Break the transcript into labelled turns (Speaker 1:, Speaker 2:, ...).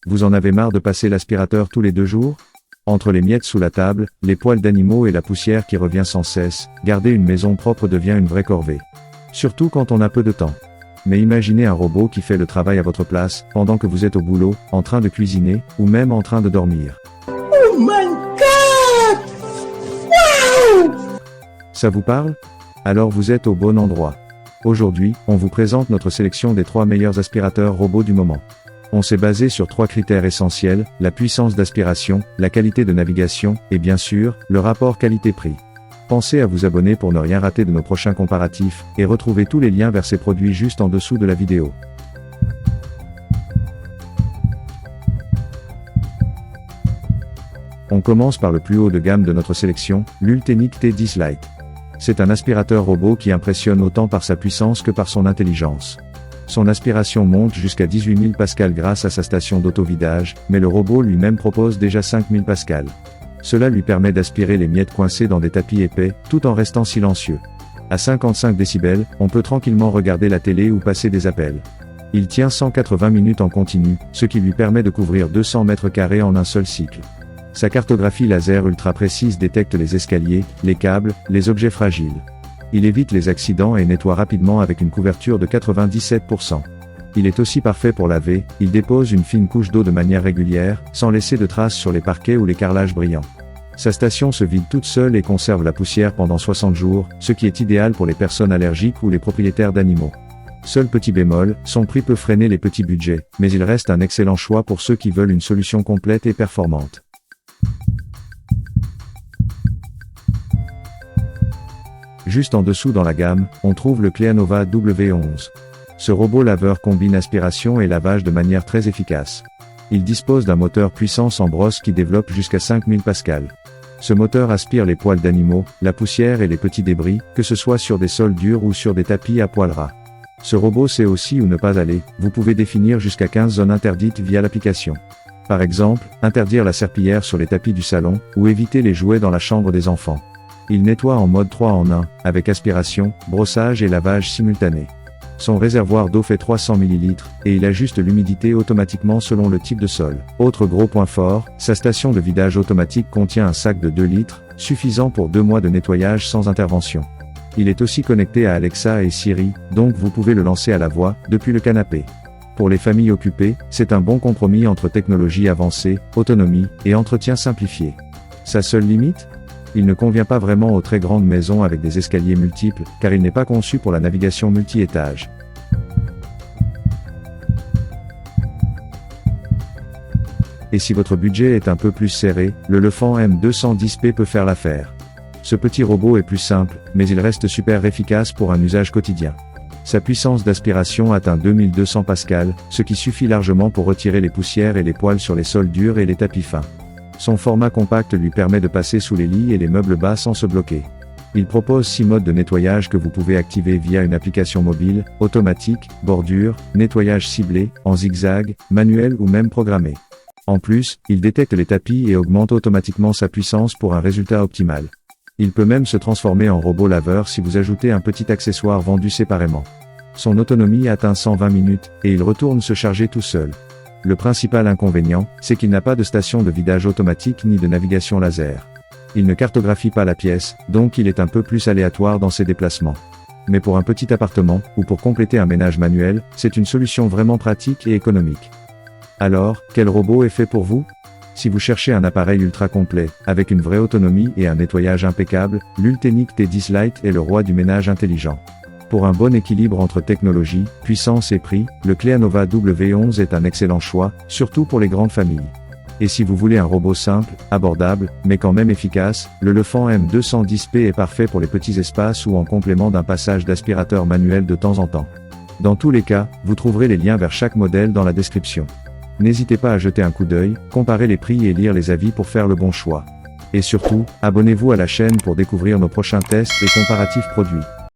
Speaker 1: Vous en avez marre de passer l'aspirateur tous les 2 jours? Entre les miettes sous la table, les poils d'animaux et la poussière qui revient sans cesse, garder une maison propre devient une vraie corvée. Surtout quand on a peu de temps. Mais imaginez un robot qui fait le travail à votre place, pendant que vous êtes au boulot, en train de cuisiner, ou même en train de dormir.
Speaker 2: Oh my God! Wow!
Speaker 1: Ça vous parle? Alors vous êtes au bon endroit. Aujourd'hui, on vous présente notre sélection des 3 meilleurs aspirateurs robots du moment. On s'est basé sur 3 critères essentiels, la puissance d'aspiration, la qualité de navigation, et bien sûr, le rapport qualité-prix. Pensez à vous abonner pour ne rien rater de nos prochains comparatifs, et retrouvez tous les liens vers ces produits juste en dessous de la vidéo. On commence par le plus haut de gamme de notre sélection, l'Ultenic T10 Lite. C'est un aspirateur robot qui impressionne autant par sa puissance que par son intelligence. Son aspiration monte jusqu'à 18 000 pascal grâce à sa station d'autovidage, mais le robot lui-même propose déjà 5 000 pascal. Cela lui permet d'aspirer les miettes coincées dans des tapis épais, tout en restant silencieux. À 55 décibels, on peut tranquillement regarder la télé ou passer des appels. Il tient 180 minutes en continu, ce qui lui permet de couvrir 200 mètres carrés en un seul cycle. Sa cartographie laser ultra précise détecte les escaliers, les câbles, les objets fragiles. Il évite les accidents et nettoie rapidement avec une couverture de 97%. Il est aussi parfait pour laver, il dépose une fine couche d'eau de manière régulière, sans laisser de traces sur les parquets ou les carrelages brillants. Sa station se vide toute seule et conserve la poussière pendant 60 jours, ce qui est idéal pour les personnes allergiques ou les propriétaires d'animaux. Seul petit bémol, son prix peut freiner les petits budgets, mais il reste un excellent choix pour ceux qui veulent une solution complète et performante. Juste en dessous dans la gamme, on trouve le Cleanova W11. Ce robot laveur combine aspiration et lavage de manière très efficace. Il dispose d'un moteur puissance en brosse qui développe jusqu'à 5000 pascal. Ce moteur aspire les poils d'animaux, la poussière et les petits débris, que ce soit sur des sols durs ou sur des tapis à poils ras. Ce robot sait aussi où ne pas aller, vous pouvez définir jusqu'à 15 zones interdites via l'application. Par exemple, interdire la serpillière sur les tapis du salon, ou éviter les jouets dans la chambre des enfants. Il nettoie en mode 3 en 1, avec aspiration, brossage et lavage simultané. Son réservoir d'eau fait 300 ml, et il ajuste l'humidité automatiquement selon le type de sol. Autre gros point fort, sa station de vidage automatique contient un sac de 2 litres, suffisant pour 2 mois de nettoyage sans intervention. Il est aussi connecté à Alexa et Siri, donc vous pouvez le lancer à la voix, depuis le canapé. Pour les familles occupées, c'est un bon compromis entre technologie avancée, autonomie, et entretien simplifié. Sa seule limite ? Il ne convient pas vraiment aux très grandes maisons avec des escaliers multiples, car il n'est pas conçu pour la navigation multi-étage. Et si votre budget est un peu plus serré, le Lefant M210P peut faire l'affaire. Ce petit robot est plus simple, mais il reste super efficace pour un usage quotidien. Sa puissance d'aspiration atteint 2200 pascal, ce qui suffit largement pour retirer les poussières et les poils sur les sols durs et les tapis fins. Son format compact lui permet de passer sous les lits et les meubles bas sans se bloquer. Il propose 6 modes de nettoyage que vous pouvez activer via une application mobile, automatique, bordure, nettoyage ciblé, en zigzag, manuel ou même programmé. En plus, il détecte les tapis et augmente automatiquement sa puissance pour un résultat optimal. Il peut même se transformer en robot laveur si vous ajoutez un petit accessoire vendu séparément. Son autonomie atteint 120 minutes, et il retourne se charger tout seul. Le principal inconvénient, c'est qu'il n'a pas de station de vidage automatique ni de navigation laser. Il ne cartographie pas la pièce, donc il est un peu plus aléatoire dans ses déplacements. Mais pour un petit appartement, ou pour compléter un ménage manuel, c'est une solution vraiment pratique et économique. Alors, quel robot est fait pour vous ? Si vous cherchez un appareil ultra complet, avec une vraie autonomie et un nettoyage impeccable, l'Ultenic T10 Lite est le roi du ménage intelligent. Pour un bon équilibre entre technologie, puissance et prix, le Cleanova W11 est un excellent choix, surtout pour les grandes familles. Et si vous voulez un robot simple, abordable, mais quand même efficace, le Lefant M210P est parfait pour les petits espaces ou en complément d'un passage d'aspirateur manuel de temps en temps. Dans tous les cas, vous trouverez les liens vers chaque modèle dans la description. N'hésitez pas à jeter un coup d'œil, comparer les prix et lire les avis pour faire le bon choix. Et surtout, abonnez-vous à la chaîne pour découvrir nos prochains tests et comparatifs produits.